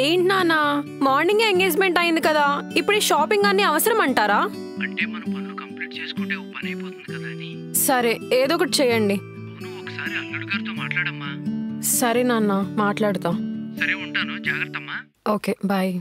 ఏంటి నాన్న morning engagement అయింది కదా, ఇప్పుడు ఈ షాపింగ్ అన్ని అవసరం అంటారా? అంటే మన పనులు కంప్లీట్ చేసుకుంటే ఓ పని అయిపోతుంది కదా అని. సరే ఏదో ఒకటి చేయండి. నువ్వు ఒకసారి అల్లుడు గారితో మాట్లాడమ్మా. సరే నాన్న మాట్లాడతా. సరే ఉంటాను, జాగ్రత్తమ్మా. Okay bye.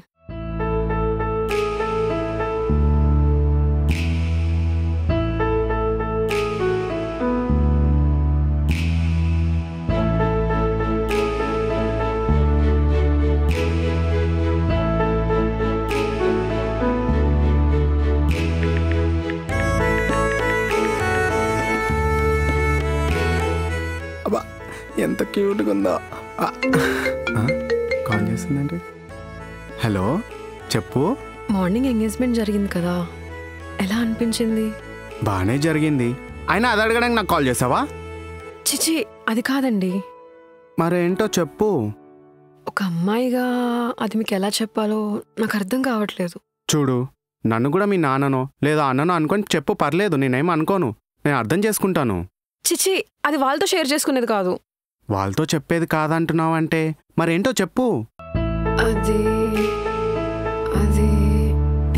ఎంత క్యూట్గా ఉందో. కాల్ చేస్తుందండి. హలో చెప్పు. మార్నింగ్ ఎంగేజ్మెంట్ జరిగింది కదా, ఎలా అనిపించింది? బాగానే జరిగింది. అయినా అది అడగడానికి నాకు కాల్ చేసావా? చిచి అది కాదండి. మరేంటో చెప్పు. ఒక అమ్మాయిగా అది మీకు ఎలా చెప్పాలో నాకు అర్థం కావట్లేదు. చూడు, నన్ను కూడా మీ నాన్ననో లేదా అన్ననో అనుకొని చెప్పు, పర్లేదు, నేనేం అనుకోను, నేను అర్థం చేసుకుంటాను. చిచి అది వాళ్ళతో షేర్ చేసుకునేది కాదు. వాళ్ళతో చెప్పేది కాదంటున్నావు అంటే మరేంటో చెప్పు. అది అది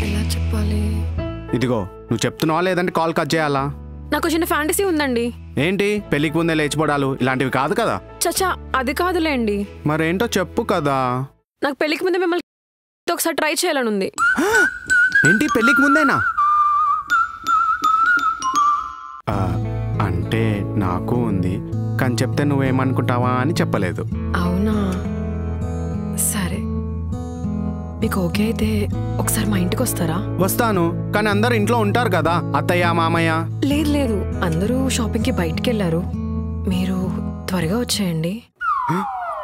ఎలా చెప్పాలి? ఇదిగో నువ్వు చెప్తున్నావా లేదంటే కాల్ కట్ చేయాలా? నాకు చిన్న ఫ్యాంటసీ ఉందండి. ఏంటి? పెళ్లికి ముందే లేచిపోవడాలు ఇలాంటివి కాదు కదా. చచ్చా అది కాదులేండి. మరేంటో చెప్పు కదా. నాకు పెళ్లికి ముందే మిమ్మల్ని ఒకసారి ట్రై చేయాలని ఉంది. ఏంటి పెళ్లికి ముందేనా? అంటే నాకు ఉంది, కానీ చెప్తే నువ్వేమనుకుంటావా అని చెప్పలేదు. అవునా, సరే మీకు ఓకే అయితే ఒకసారి మా ఇంటికి వస్తారా? వస్తాను, కానీ అందరు ఇంట్లో ఉంటారు కదా, అత్తయ్య మామయ్య. లేదు లేదు, అందరూ షాపింగ్కి బయటికి వెళ్ళారు, మీరు త్వరగా వచ్చేయండి.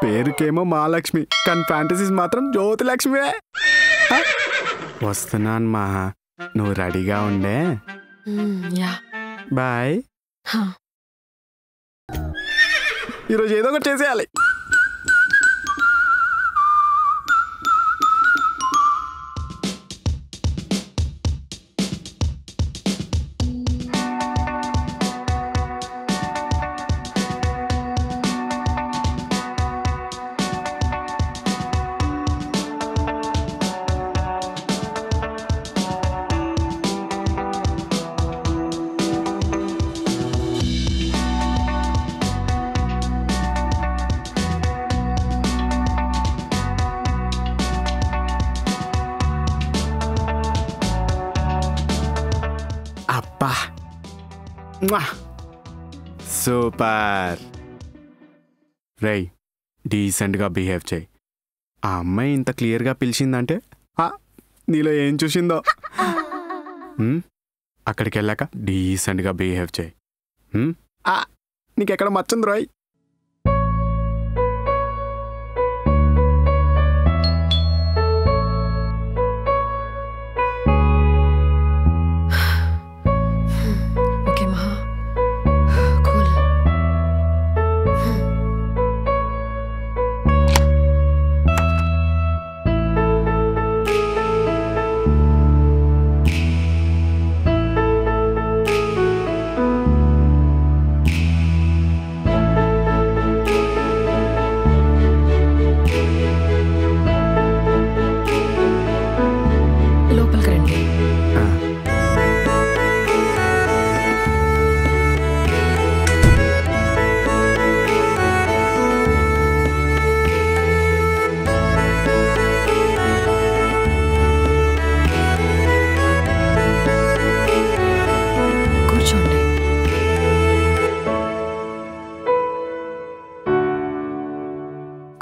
పేరుకేమో మహాలక్ష్మి, కానీ ఫ్యాంటసీస్ మాత్రం జ్యోతిలక్ష్మి. వస్తున్నాను మా, నువ్వు రెడీగా ఉండే. Yeah boy. ఈరోజు ఏదో ఒకటి చేసేయాలి. అబ్బా సూపర్. రేయ్ డీసెంట్గా బిహేవ్ చేయి. ఆ అమ్మాయి ఇంత క్లియర్గా పిలిచిందంటే నీలో ఏం చూసిందో. అక్కడికి వెళ్ళాక డీసెంట్గా బిహేవ్ చేయి. నీకెక్కడ మచ్చుంది రోయ్.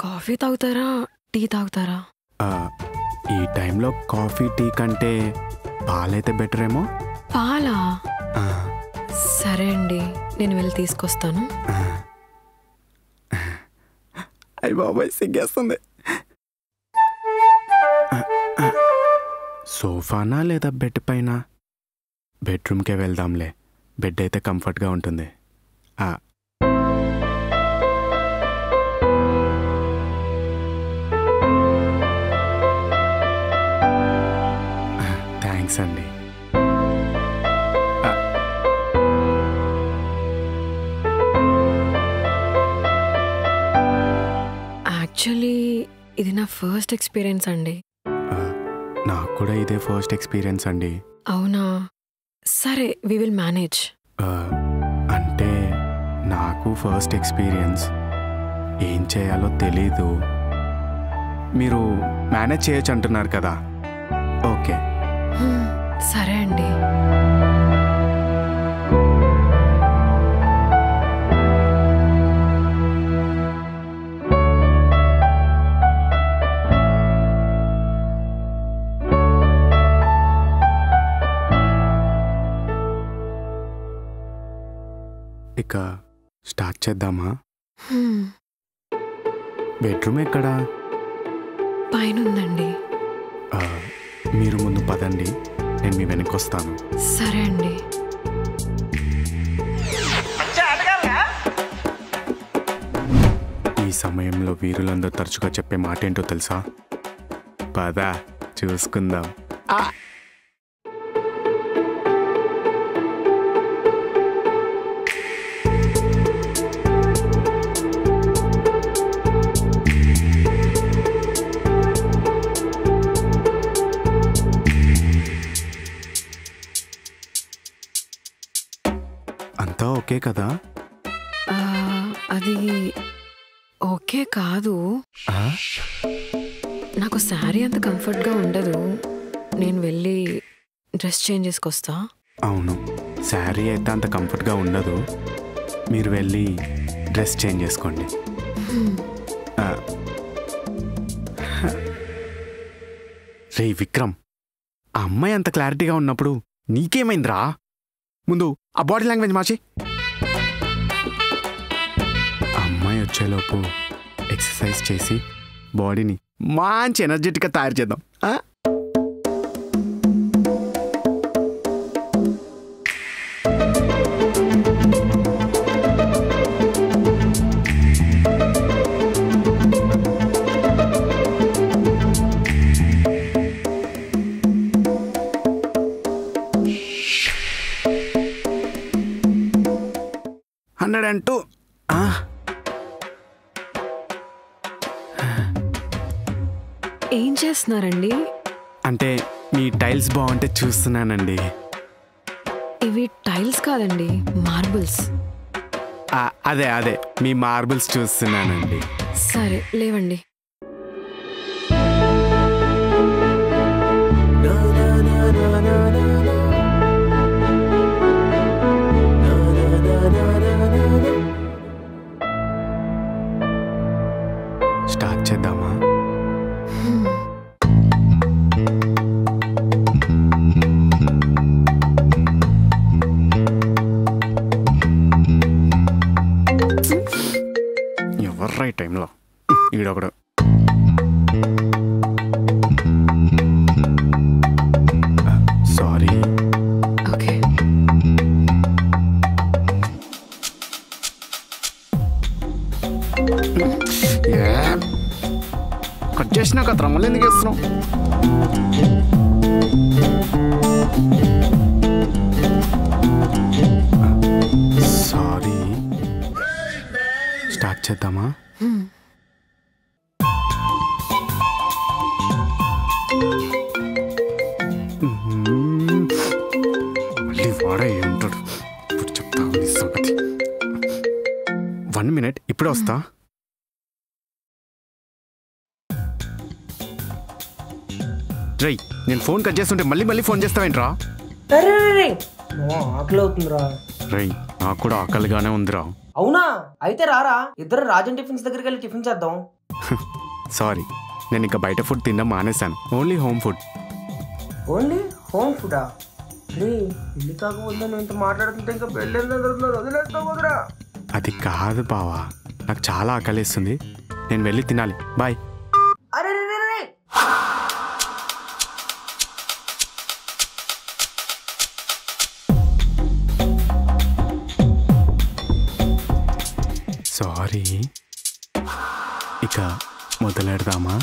కాఫీ తాగుతారా టీ తాగుతారా? ఈ టైంలో కాఫీ టీ కంటే పాలైతే బెటర్ ఏమో. పాలా? సరే అండి, నేను వెళ్ళి తీసుకొస్తాను. అయ్య బాబాయ్ సిగ్గేస్తుంది. సోఫానా లేదా బెడ్ పైన? బెడ్రూమ్కే వెళ్దాంలే, బెడ్ అయితే కంఫర్ట్గా ఉంటుంది. థ్యాంక్స్ అండి. ఇది నా ఫస్ట్ ఎక్స్పీరియన్స్ అండి. నాకు కూడా ఇదే ఫస్ట్ ఎక్స్పీరియన్స్ అండి. అవునా? సరే, వి విల్ మేనేజ్. అంటే నాకు ఫస్ట్ ఎక్స్పీరియన్స్, ఏం చేయాలో తెలీదు. మీరు మేనేజ్ చేయొచ్చు అంటున్నారు కదా, ఓకే. సరే అండి. ఇక స్టార్ట్ చేద్దామా? బెడ్రూమ్ ఎక్కడా? పైన ఉందండి. మీరు ముందు పదండి, నేను మీ వెనక్కి వస్తాను. సరే అండి. ఈ సమయంలో వీరులందరూ తరచుగా చెప్పే మాట ఏంటో తెలుసా? పద చూసుకుందాం. అంతా ఓకే కదా? అది ఓకే కాదు. నాకు శారీ అంత కంఫర్ట్గా ఉండదు. నేను వెళ్ళి డ్రెస్ చేంజ్ చేసుకొస్తా. అవును, శారీ అయితే అంత కంఫర్ట్గా ఉండదు. మీరు వెళ్ళి డ్రెస్ చేంజ్ చేసుకోండి. రే విక్రమ్, ఆ అమ్మాయి అంత క్లారిటీగా ఉన్నప్పుడు నీకేమైందిరా? ముందు ఆ బాడీ లాంగ్వేజ్ మార్చి. అమ్మాయి వచ్చేలోపు ఎక్సర్సైజ్ చేసి బాడీని మంచి ఎనర్జెటిక్గా తయారు చేద్దాం. అంటూ ఏం చేస్తున్నారండి? అంటే మీ టైల్స్ బాగుంటే చూస్తున్నానండి. ఇవి టైల్స్ కాదండి, మార్బుల్స్. అదే అదే మీ మార్బుల్స్ చూస్తున్నానండి. సరే లేవండి. స్టార్ట్ చేద్దామా? ఎవర్రా ఈ టైంలో? ఈడొకడు. సారీ. ఓకే. కట్ చేసినా కదరా, మళ్ళీ ఎందుకు వేస్తున్నావు? సారీ. స్టార్ట్ చేద్దామా? మళ్ళీ వాడే ఉంటాడు. ఇప్పుడు చెప్తా సంగతి. 1 minute, ఇప్పుడే వస్తా. రై, నేను ఫోన్ కట్ చేస్తుంటే మళ్ళీ ఫోన్ చేస్తావేంట్రా? ఆకలి అవుతుందిరా. రై, నాకు కూడా ఆకలిగానే ఉందిరా. అవునా? అయితే రారా, ఇద్దరు రాజన్ టిఫిన్స్ దగ్గరికి వెళ్ళి టిఫిన్ చేద్దాం. సారీ, నేను ఇంకా బయట ఫుడ్ తినడం మానేశాను. Only home food. Only home ఫుడా? రే, పెళ్లి కాకపోతే నువ్వు ఇంత మాట్లాడుతుంటే ఇంకా పెళ్ళి వదిలేస్తావు కదరా. అది కాదు బావా, నాకు చాలా ఆకలిస్తుంది. నేను వెళ్ళి తినాలి. బాయ్. అరే సారీ. ఇక మొదలెడదామా?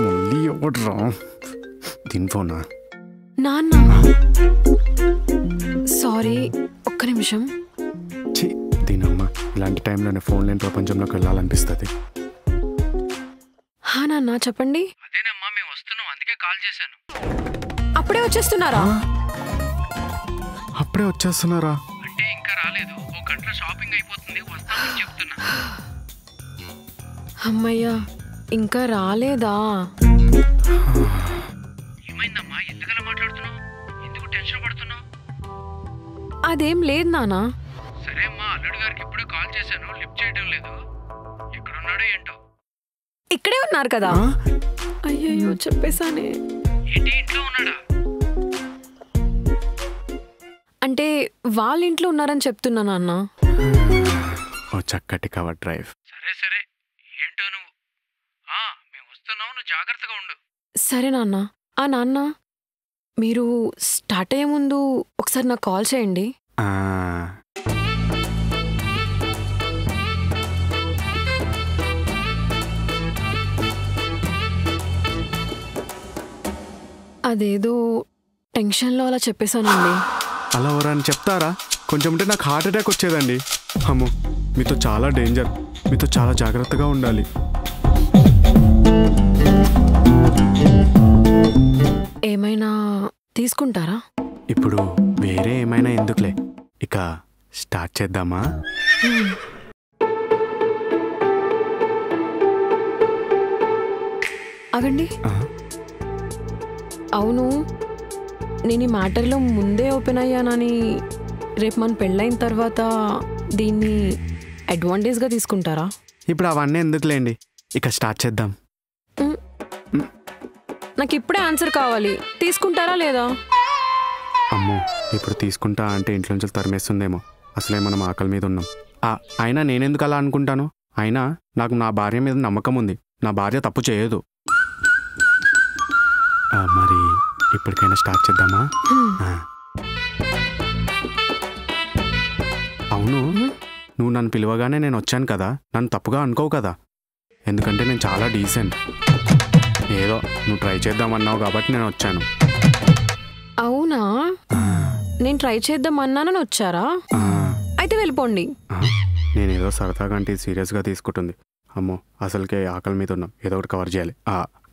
మళ్ళీ ఎవడ్రా? దీని ఫోనా? నాన్న సారీ, ఒక్క నిమిషం. ఛీ దీనమ్మ, ఇలాంటి టైంలోనే ఫోన్ లేని ప్రపంచంలోకి వెళ్ళాలనిపిస్తుంది. హా నాన్న, చెప్పండి. అదేనమ్మా మేము వస్తున్నాం, అందుకే కాల్ చేశాను. అప్పుడే వచ్చేస్తున్నారా? అప్పుడే వచ్చేస్తున్నారా? అంటే ఇంకా రాలేదు, ఒక గంటలో షాపింగ్ అయిపోతుంది, వస్తామని చెప్తున్నా. అమ్మయ్యా, ఇంకా రాలేదా? ఏమైందమ్మా, ఎందుకలా మాట్లాడుతున్నావు? ఎందుకు టెన్షన్ పడుతున్నావు? అదేం లేదు నాన్న. సరే అమ్మా, అల్లుడు గారికి ఇప్పుడే కాల్ చేశాను, లిఫ్ట్ చేయడం లేదు. ఎక్కడున్నాడో ఏంటో. ఇక్కడే ఉన్నారు కదా. అయ్యయ్యో, చెప్పేశానే. ఏంటి, ఇంట్లో ఉన్నాడా? అంటే వాళ్ళ ఇంట్లో ఉన్నారని చెప్తున్నా నాన్న. ఓ చక్కటి కవర్ డ్రైవ్. సరే సరే, ఏంటో నువ్వు. మేము వస్తున్నావు, నువ్వు జాగ్రత్తగా ఉండు. సరే నాన్న. నాన్న, మీరు స్టార్ట్ అయ్యే ముందు ఒకసారి నాకు కాల్ చేయండి. అదేదో టెన్షన్లో అలా చెప్పేశానండి. అలా ఎవరని చెప్తారా? కొంచెం ఉంటే నాకు హార్ట్ అటాక్ వచ్చేదండి. అమ్మో, మీతో చాలా డేంజర్, మీతో చాలా జాగ్రత్తగా ఉండాలి. ఏమైనా తీసుకుంటారా? ఇప్పుడు వేరే ఏమైనా ఎందుకులే, ఇక స్టార్ట్ చేద్దామా? ఆగండి. అవును, నేను ఈ మ్యాటర్లో ముందే ఓపెన్ అయ్యానని రేపు మన పెళ్ళైన తర్వాత దీన్ని అడ్వాంటేజ్గా తీసుకుంటారా? ఇప్పుడు అవన్నీ ఎందుకులేండి, ఇక స్టార్ట్ చేద్దాం. నాకు ఇప్పుడే ఆన్సర్ కావాలి. తీసుకుంటారా లేదా? అమ్మో, ఇప్పుడు తీసుకుంటా అంటే ఇంట్లో నుంచి తరిమేస్తుందేమో. అసలే మనం ఆకలి మీద ఉన్నాం. అయినా నేనెందుకు అలా అనుకుంటాను? అయినా నాకు నా భార్య మీద నమ్మకం ఉంది. నా భార్య తప్పు చేయదు. మరి ఇప్పటికైనా స్టార్ట్ చేద్దామా? అవును, నువ్వు నన్ను పిలవగానే నేను వచ్చాను కదా, నన్ను తప్పుగా అనుకోవు కదా? ఎందుకంటే నేను చాలా డీసెంట్. ఏదో నువ్వు ట్రై చేద్దామన్నావు కాబట్టి నేను వచ్చాను. అవునా? నేను ట్రై చేద్దామన్నానని వచ్చారా? అయితే వెళ్ళిపోండి. నేనేదో సరదాగా అంటే సీరియస్గా తీసుకుంటుంది. అమ్మో, అసలుకే ఆకలి మీద ఉన్నాం, ఏదో ఒకటి కవర్ చేయాలి.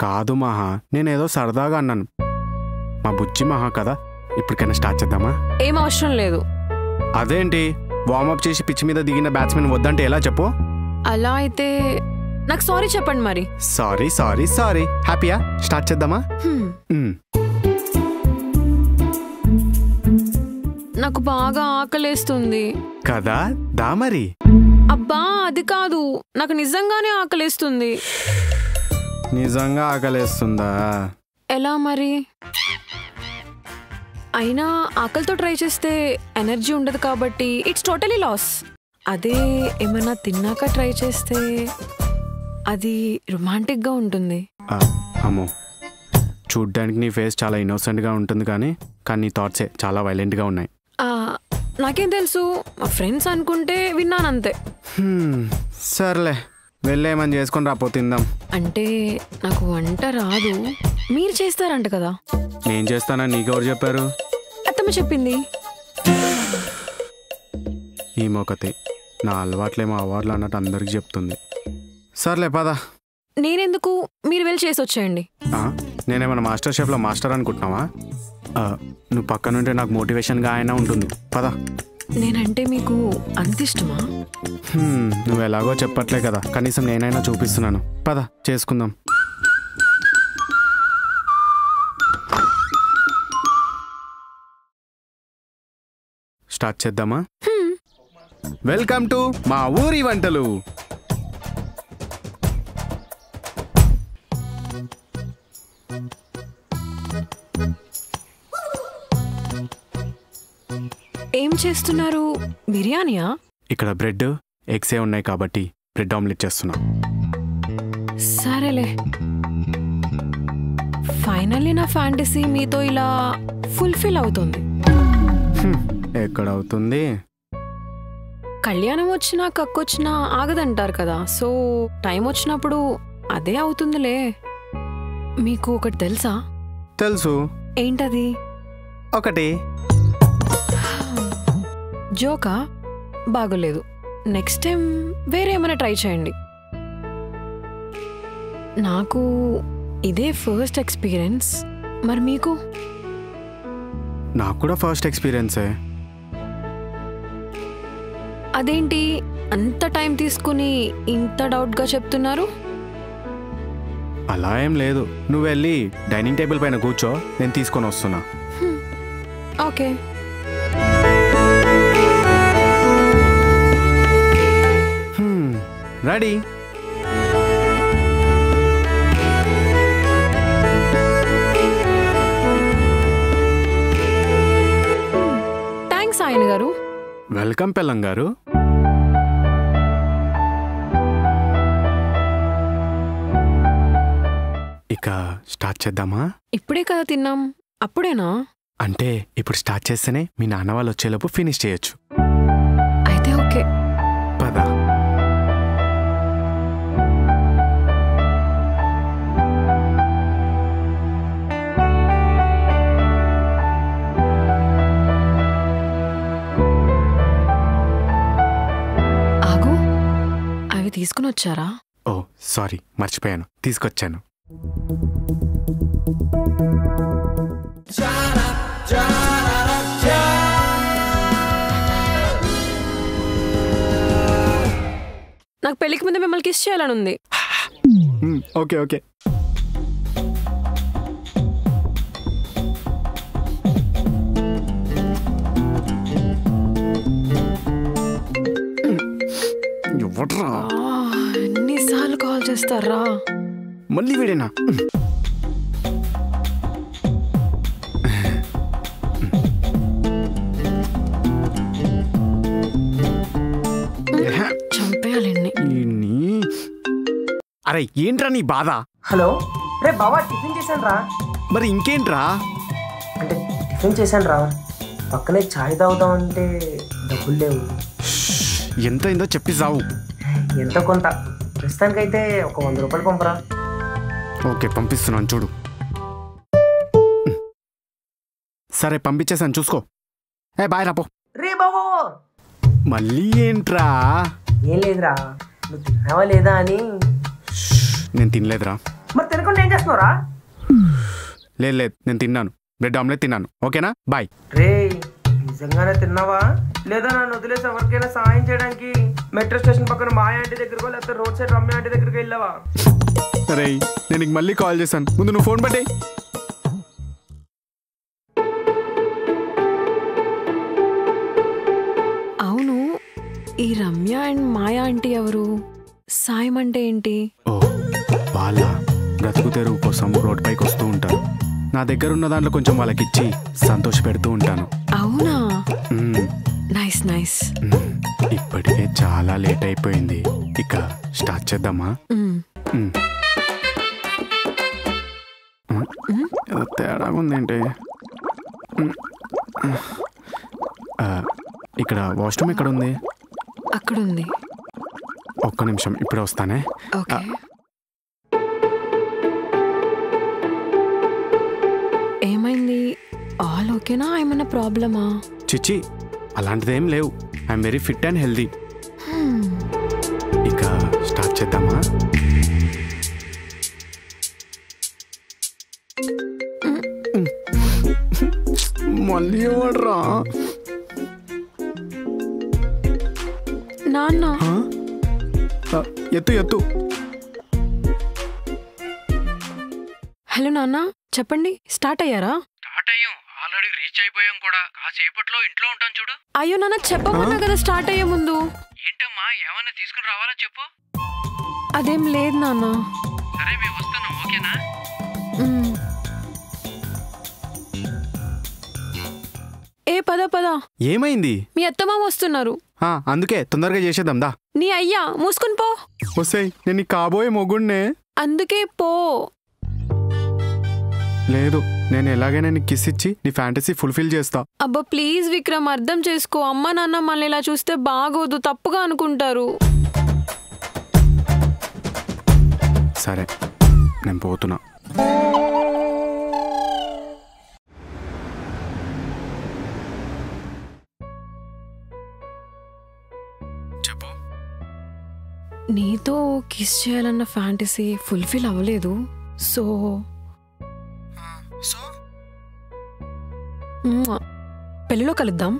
కాదు మహా, నేనేదో సరదాగా అన్నాను. మా బుజ్జి మహా కదా. ఇప్పటికైనా స్టార్ట్ చేద్దామా? ఏం అవసరం లేదు. అదేంటి, వార్మప్ చేసి పిచ్ మీద దిగిన బ్యాట్స్మెన్ వద్దంటే ఎలా చెప్పు? అలా అయితే నాకు సారీ చెప్పండి మరి. Sorry sorry sorry. హ్యాపీయా? స్టార్ట్ చేద్దామా? నాకు బాగా ఆకలేస్తుంది కదా, దా మరి. అబ్బా, అది కాదు, నాకు నిజంగానే ఆకలేస్తుంది. నిజంగా ఆకలేస్తుందా? ఎలా మరి? అయినా ఆకలితో ట్రై చేస్తే ఎనర్జీ ఉండదు కాబట్టి ఇట్స్ టోటలీ లాస్. అదే ఏమైనా తిన్నాక ట్రై చేస్తే అది రొమాంటిక్గా ఉంటుంది. అమ్మో, చూడ్డానికి నీ ఫేస్ చాలా ఇన్నోసెంట్గా ఉంటుంది కానీ నీ థాట్సే చాలా వైలెంట్గా ఉన్నాయి. నాకేం తెలుసు, మా ఫ్రెండ్స్ అనుకుంటే విన్నానంతే. సర్లే, వెళ్ళేమని చేసుకొని రాపో, తిందాం. అంటే నాకు వంట రాదు, మీరు చేస్తారంట కదా. నేను చేస్తానని నీకెవరు చెప్పారు? అత్తమ్మ చెప్పింది. ఈ మొకతి నా అలవాట్లేమో అవార్డులు అన్నట్టు అందరికి చెప్తుంది. సర్లే పద. నేనెందుకు, మీరు వెళ్ళి చేసి వచ్చేయండి. నేనేమన్నా మాస్టర్ షెఫ్లో మాస్టర్ అనుకుంటున్నావా? నువ్వు పక్కనుంటే నాకు మోటివేషన్గా అయినా ఉంటుంది. పద. నేనంటే మీకు అంత ఇష్టమా? నువ్వు ఎలాగో చెప్పట్లే కదా, కనీసం నేనైనా చూపిస్తున్నాను. పద చేసుకుందాం. స్టార్ట్ చేద్దామా? వెల్కమ్ టు మా ఊరి వంటలు. ఏం చేస్తున్నారు? బిర్యానీయా? ఇక్కడ బ్రెడ్ ఎగ్సే ఉన్నాయి కాబట్టి బ్రెడ్ ఆమ్లెట్ చేస్తున్నా. సరేలే. ఫైనల్లీ నా ఫ్యాంటసీ మీతో ఇలా ఫుల్ఫిల్ అవుతుంది. ఎక్కడ అవుతుంది? కళ్యాణం వచ్చినా కక్కొచ్చినా ఆగదంటారు కదా, సో టైం వచ్చినప్పుడు అదే అవుతుందిలే. మీకు ఒకటి తెలుసా? తెలుసు. ఏంటది? ఒకటి జోకా బాగోలేదు. నెక్స్ట్ టైం వేరే ఏమైనా ట్రై చేయండి. నాకు ఇదే ఫస్ట్ ఎక్స్పీరియన్స్. మరి మీకు? నాకు కూడా ఫస్ట్ ఎక్స్పీరియన్సే. అదేంటి అంత టైం తీసుకుని ఇంత డౌట్గా చెప్తున్నారు? అలా ఏం లేదు. నువ్వు వెళ్ళి డైనింగ్ టేబుల్ పైన కూర్చో, నేను తీసుకొని వస్తున్నా. ఓకే. రెడీ? థ్యాంక్స్ ఆయన గారు. వెల్కమ్ పెళ్ళం గారు. ఇక స్టార్ట్ చేద్దామా? ఇప్పుడే కదా తిన్నాం, అప్పుడేనా? అంటే ఇప్పుడు స్టార్ట్ చేస్తేనే మీ నాన్న వాళ్ళు వచ్చేలోపు ఫినిష్ చేయొచ్చు. అయితే ఓకే. పదా. ఆగు, అవి తీసుకుని వచ్చారా? ఓ సారీ, మర్చిపోయాను, తీసుకొచ్చాను. నాకు పెళ్లికి ముందు మిమ్మల్ని కిస్ చేయాలని ఉంది. Okay okay. ఎన్నిసార్లు కాల్ చేస్తారా? మళ్ళీ వీడేనా? చంపేయాలండి. అరే ఏంట్రా నీ బాధ? హలో రే బావా, టిఫిన్ చేశాను రా. మరి ఇంకేంట్రా? అంటే టిఫిన్ చేశాను రా, పక్కనే ఛాయ్ తాగుదామంటే డబ్బులు లేవు. ఎంత అయిందో చెప్పి సావు. ఎంత కొంత, ప్రస్తుతానికైతే ఒక 100 రూపాయలు పంపరా. ఓకే పంపిస్తున్నాను చూడు. సరే పంపించేసాను చూసుకో. బాయ్ రాపో. రే బాబు, మళ్ళీ ఏంట్రా? ఏం లేదురా, నువ్వు తిన్నావా లేదా అని. నేను తినలేదురా. మరి తినకుండా ఏం చేస్తున్నావురా? లేదు లేదు, నేను తిన్నాను, బ్రెడ్ ఆమ్లెట్ తిన్నాను. ఓకేనా, బాయ్. రే నిజంగానే తిన్నావా లేదా? నన్ను వదిలేసి ఎవరికైనా సహాయం చేయడానికి మెట్రో స్టేషన్ పక్కన మాయ ఆంటీ దగ్గరకో లేకపోతే రోడ్ సైడ్ రమ్య ఆంటీ దగ్గరికి వెళ్ళావా? అరే నేను నీకు మళ్ళీ కాల్ చేశాను, ముందు నువ్వు ఫోన్ పట్టే. అవును, ఈ రమ్య అండ్ మాయా ఆంటీ ఎవరు? సాయం అంటే ఏంటి? ఓ వాళ్ళ బ్రతుకు తెరువు కోసం రోడ్ పైకి వస్తూ ఉంటారు. నా దగ్గర ఉన్న దాంట్లో కొంచెం వాళ్ళకి ఇచ్చి సంతోష పెడుతూ ఉంటాను. అవునా? Nice nice. ఇప్పటికే చాలా లేట్ అయిపోయింది, ఇక స్టార్ట్ చేద్దామా? తేడాగా ఉందేంటి? ఇక్కడ వాష్రూమ్ ఎక్కడ ఉంది? అక్కడుంది. ఒక్క నిమిషం, ఇప్పుడే వస్తానే. ఓకే. ఏమైంది? ఆల్ ఓకేనా? ఏమైనా ప్రాబ్లమా? చిచి అలాంటిదేం లేవు. I'm very fit and healthy. ఇక స్టార్ట్ చేద్దామా? మళ్ళీ ఎవడ్రా? నాన్న. ఎత్తు ఎత్తు. హలో నాన్న, చెప్పండి. స్టార్ట్ అయ్యారా? స్టార్ట్ అయ్యాం, ఆల్రెడీ రీచ్ అయిపోయాం కూడా. కాసేపట్లో ఇంట్లో ఉంటాను చూడు. అయ్యో నాన్న, చెప్పమన్నా కదా స్టార్ట్ అయ్యే ముందు. ఏంటమ్మా, ఏమైనా తీసుకుని రావాలా చెప్పు. అదేం లేదు నాన్న. సరే మేము వస్తున్నాం, ఓకేనా? ఏ పద పద. ఏమైంది? మీ అత్తమామ వస్తున్నారు. అందుకే తొందరగా చేసేద్దాం దా. నీ అయ్యా మూసుకుని పో. వస్తాయి, నేను నీ కాబోయే మొగుడినే. అందుకే పో. లేదు, నేను ఎలాగైనా నీకు కిస్ ఇచ్చి నీ ఫ్యాంటసీ ఫుల్ఫిల్ చేస్తా. అబ్బా ప్లీజ్ విక్రమ్, అర్థం చేసుకో. అమ్మ నాన్న మళ్ళీ ఇలా చూస్తే బాగోదు, తప్పుగా అనుకుంటారు. సరే నేను పోతున్నా. నీతో కిస్ చేయాలన్న ఫ్యాంటసీ ఫుల్ఫిల్ అవ్వలేదు. సో పెళ్ళిలో కలుద్దాం.